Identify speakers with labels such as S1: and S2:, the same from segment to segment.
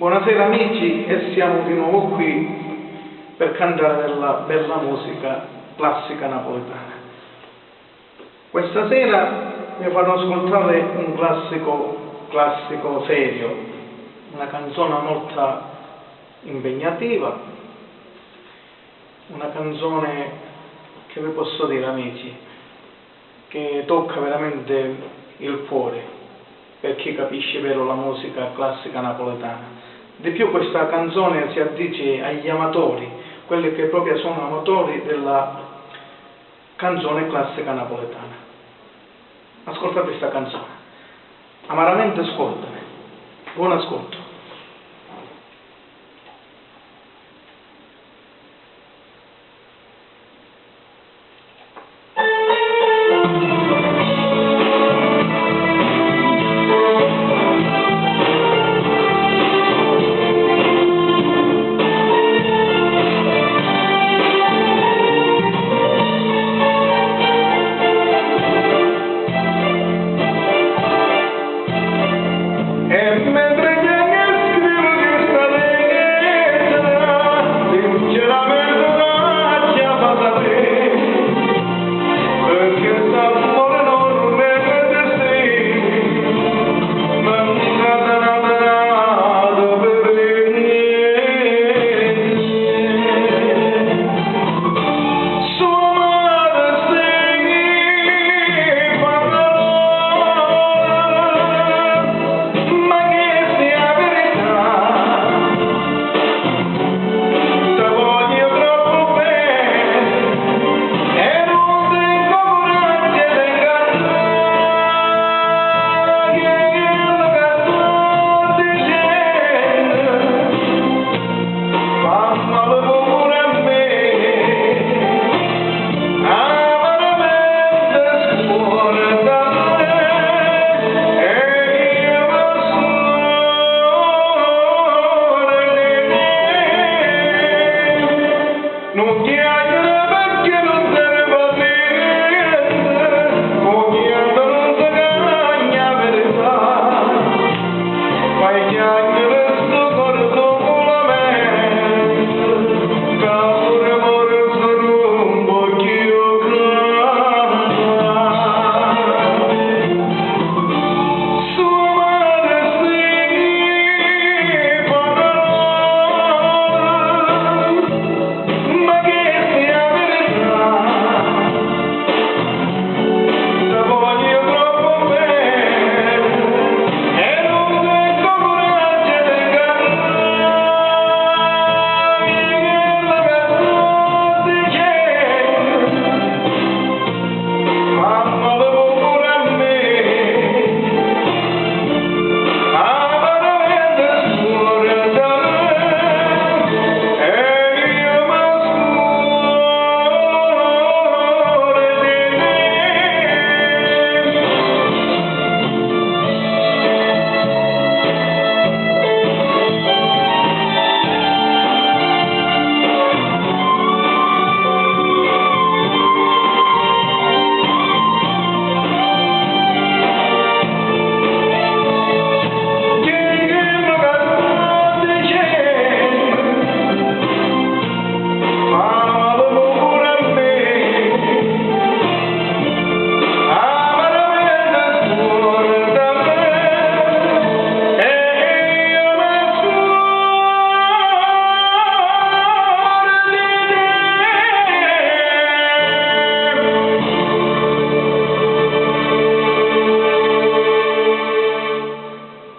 S1: Buonasera amici, e siamo di nuovo qui per cantare della bella musica classica napoletana. Questa sera vi farò ascoltare un classico serio, una canzone molto impegnativa, una canzone che vi posso dire amici, che tocca veramente il cuore per chi capisce vero la musica classica napoletana. Di più questa canzone si addice agli amatori, quelli che proprio sono amatori della canzone classica napoletana. Ascoltate questa canzone, amaramente ascoltane. Buon ascolto.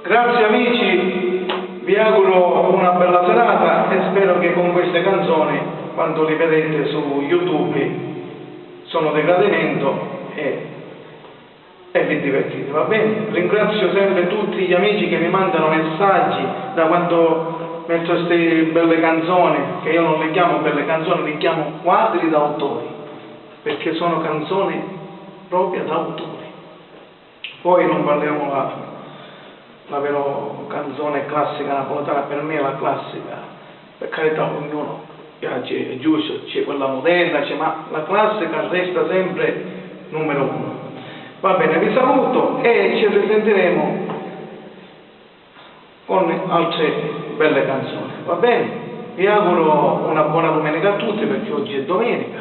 S1: Grazie amici, vi auguro una bella serata e spero che con queste canzoni, quando li vedete su YouTube, sono di gradimento e vi divertite, va bene? Ringrazio sempre tutti gli amici che mi mandano messaggi da quando metto queste belle canzoni, che io non le chiamo belle canzoni, le chiamo quadri d'autori, perché sono canzoni proprio d'autore. Poi non parliamo la vera canzone classica napoletana, per me è la classica, per carità ognuno piace, è giusto, c'è quella moderna, ma la classica resta sempre numero uno. Va bene, vi saluto e ci risentiremo con altre belle canzoni, va bene? Vi auguro una buona domenica a tutti, perché oggi è domenica.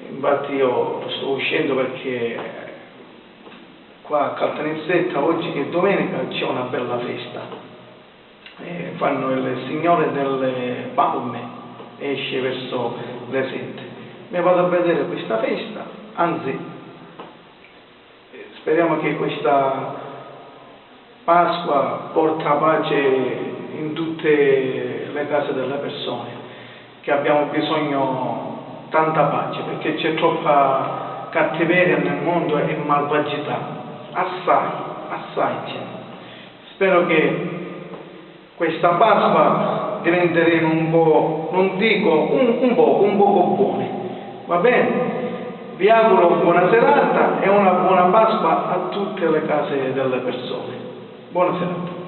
S1: Infatti io sto uscendo perché qua a Caltanissetta oggi che è domenica c'è una bella festa. Fanno il Signore delle Palme, esce verso le 7. Mi vado a vedere questa festa, anzi speriamo che questa Pasqua porta pace in tutte le case delle persone, che abbiamo bisogno tanta pace, perché c'è troppa cattiveria nel mondo e malvagità, assai c'è. Spero che questa Pasqua diventeremo un po', non dico un poco buoni, va bene? Vi auguro buona serata e una buona Pasqua a tutte le case delle persone. Buona serata.